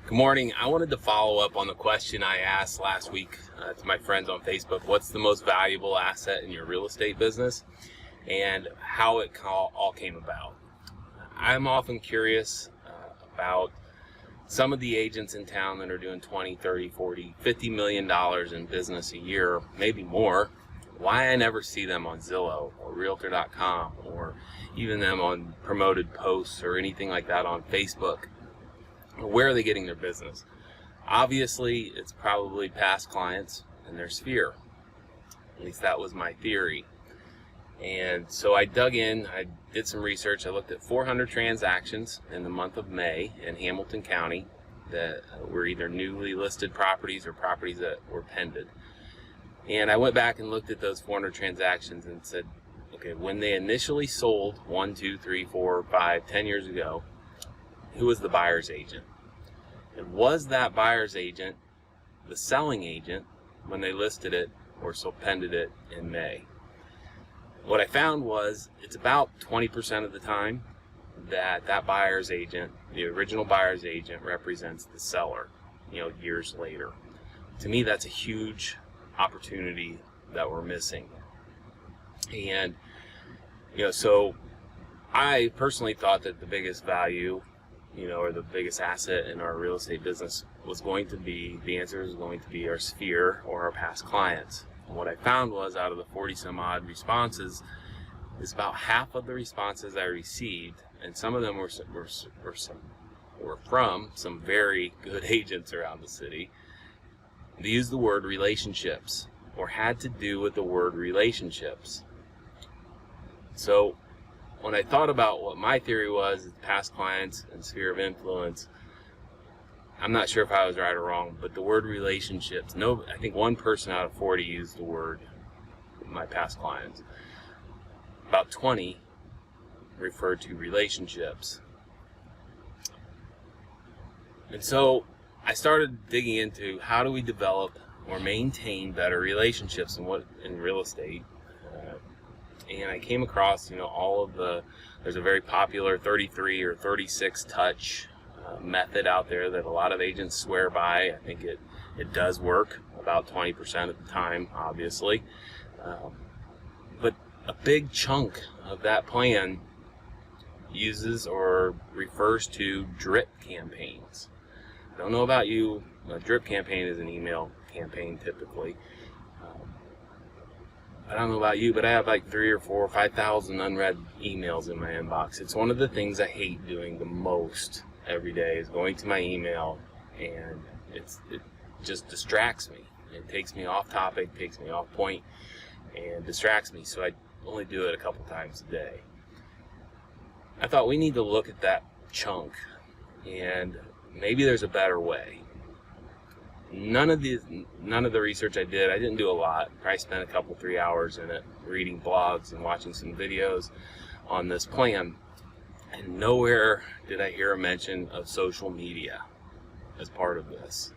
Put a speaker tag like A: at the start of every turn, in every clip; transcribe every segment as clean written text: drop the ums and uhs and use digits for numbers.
A: Good morning. I wanted to follow up on the question I asked last week to my friends on Facebook. What's the most valuable asset in your real estate business, and how it all came about. I'm often curious about some of the agents in town that are doing 20, 30, 40, $50 million in business a year, maybe more. Why I never see them on Zillow or Realtor.com or even them on promoted posts or anything like that on Facebook. Where are they getting their business? Obviously, it's probably past clients and their sphere. At least that was my theory. And so I dug in, I did some research. I looked at 400 transactions in the month of May in Hamilton County that were either newly listed properties or properties that were pended. And I went back and looked at those 400 transactions and said, okay, when they initially sold 1, 2, 3, 4, 5, 10 years ago, who was the buyer's agent? And was that buyer's agent the selling agent when they listed it or pended it in May? What I found was it's about 20% of the time that buyer's agent, the original buyer's agent, represents the seller, years later. To me, that's a huge opportunity that we're missing. And, so I personally thought that the biggest value or the biggest asset in our real estate business was going to be, the answer is going to be our sphere or our past clients. And what I found was out of the 40 some odd responses, is about half of the responses I received, and some of them were from some very good agents around the city. They used the word relationships or had to do with the word relationships. So when I thought about what my theory was, past clients and sphere of influence, I'm not sure if I was right or wrong, but the word relationships, I think one person out of 40 used the word my past clients. About 20 referred to relationships. And so I started digging into how do we develop or maintain better relationships in real estate. And I came across, there's a very popular 33 or 36 touch method out there that a lot of agents swear by. I think it does work about 20% of the time, obviously. But a big chunk of that plan uses or refers to drip campaigns. I don't know about you, a drip campaign is an email campaign typically. I don't know about you, but I have like 3,000 or 4,000 or 5,000 unread emails in my inbox. It's one of the things I hate doing the most every day is going to my email, and it just distracts me. It takes me off topic, takes me off point, and distracts me. So I only do it a couple times a day. I thought we need to look at that chunk, and maybe there's a better way. None of the research I didn't do a lot. I spent a couple, 3 hours in it, reading blogs and watching some videos on this plan. And nowhere did I hear a mention of social media as part of this.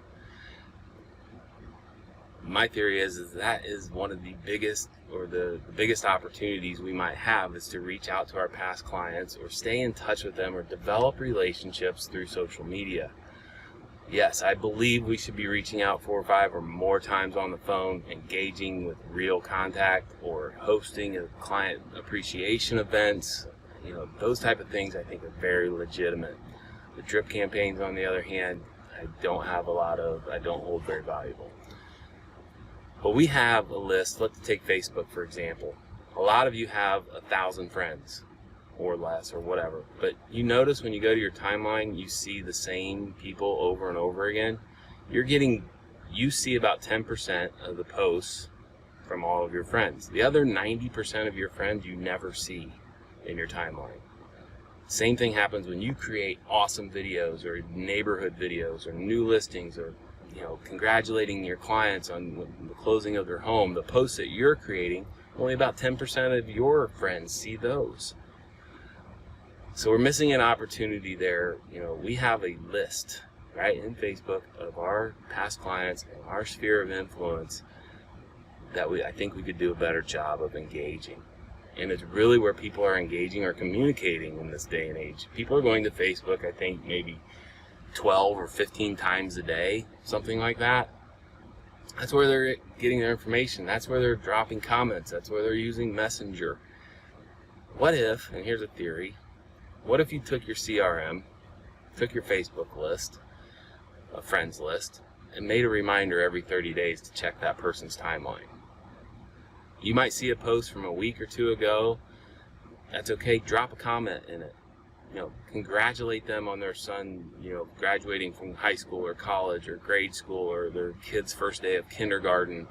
A: My theory is that is one of the biggest, or the biggest opportunities we might have, is to reach out to our past clients or stay in touch with them or develop relationships through social media. Yes, I believe we should be reaching out 4 or 5 or more times on the phone, engaging with real contact, or hosting a client appreciation events. Those type of things I think are very legitimate. The drip campaigns, on the other hand, I don't hold very valuable. But we have a list. Let's take Facebook, for example. A lot of you have 1,000 friends or less or whatever, but you notice when you go to your timeline, you see the same people over and over again. You see about 10% of the posts from all of your friends. The other 90% of your friends you never see in your timeline. Same thing happens when you create awesome videos or neighborhood videos or new listings, or congratulating your clients on the closing of their home. The posts that you're creating, only about 10% of your friends see those. So we're missing an opportunity there. We have a list, right, in Facebook of our past clients and our sphere of influence that I think we could do a better job of engaging. And it's really where people are engaging or communicating in this day and age. People are going to Facebook, I think, maybe 12 or 15 times a day, something like that. That's where they're getting their information. That's where they're dropping comments. That's where they're using Messenger. What if, and here's a theory, what if you took your CRM, took your Facebook list, a friends list, and made a reminder every 30 days to check that person's timeline? You might see a post from a week or two ago. That's okay. Drop a comment in it. Congratulate them on their son, graduating from high school or college or grade school, or their kid's first day of kindergarten,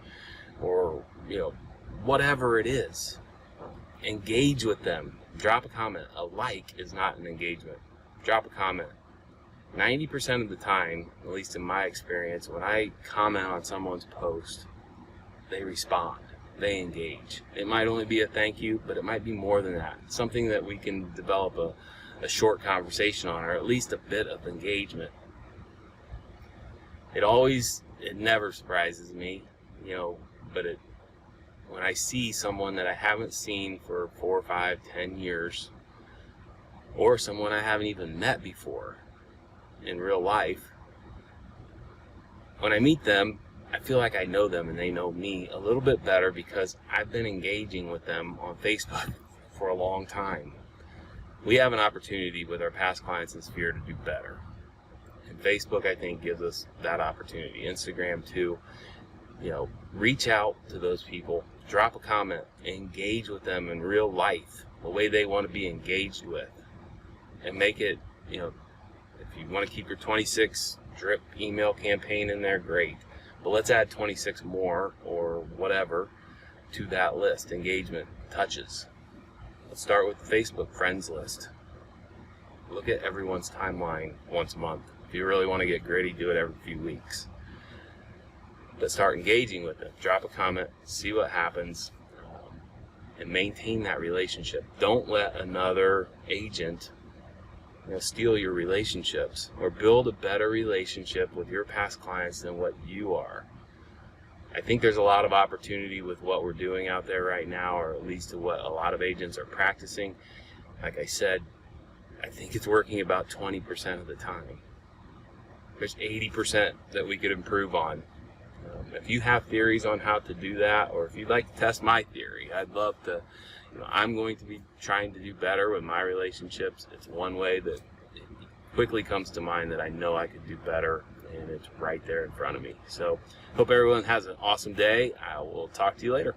A: or, whatever it is. Engage with them. Drop a comment. A like is not an engagement. Drop a comment. 90% of the time, at least in my experience, when I comment on someone's post, they respond. They engage. It might only be a thank you, but it might be more than that. Something that we can develop a short conversation on, or at least a bit of engagement. It never surprises me, but when I see someone that I haven't seen for 4, 5, 10 years, or someone I haven't even met before in real life, when I meet them, I feel like I know them and they know me a little bit better because I've been engaging with them on Facebook for a long time. We have an opportunity with our past clients in Sphere to do better. And Facebook, I think, gives us that opportunity. Instagram, too. Reach out to those people. Drop a comment. Engage with them in real life, the way they want to be engaged with. And make it, if you want to keep your 26 drip email campaign in there, great. But let's add 26 more, or whatever, to that list. Engagement, touches. Let's start with the Facebook friends list. Look at everyone's timeline once a month. If you really want to get gritty, do it every few weeks. But start engaging with them. Drop a comment, see what happens, and maintain that relationship. Don't let another agent steal your relationships, or build a better relationship with your past clients than what you are. I think there's a lot of opportunity with what we're doing out there right now, or at least what a lot of agents are practicing. Like I said, I think it's working about 20% of the time. There's 80% that we could improve on. If you have theories on how to do that, or if you'd like to test my theory, I'd love to. I'm going to be trying to do better with my relationships. It's one way that quickly comes to mind that I know I could do better, and it's right there in front of me. So hope everyone has an awesome day. I will talk to you later.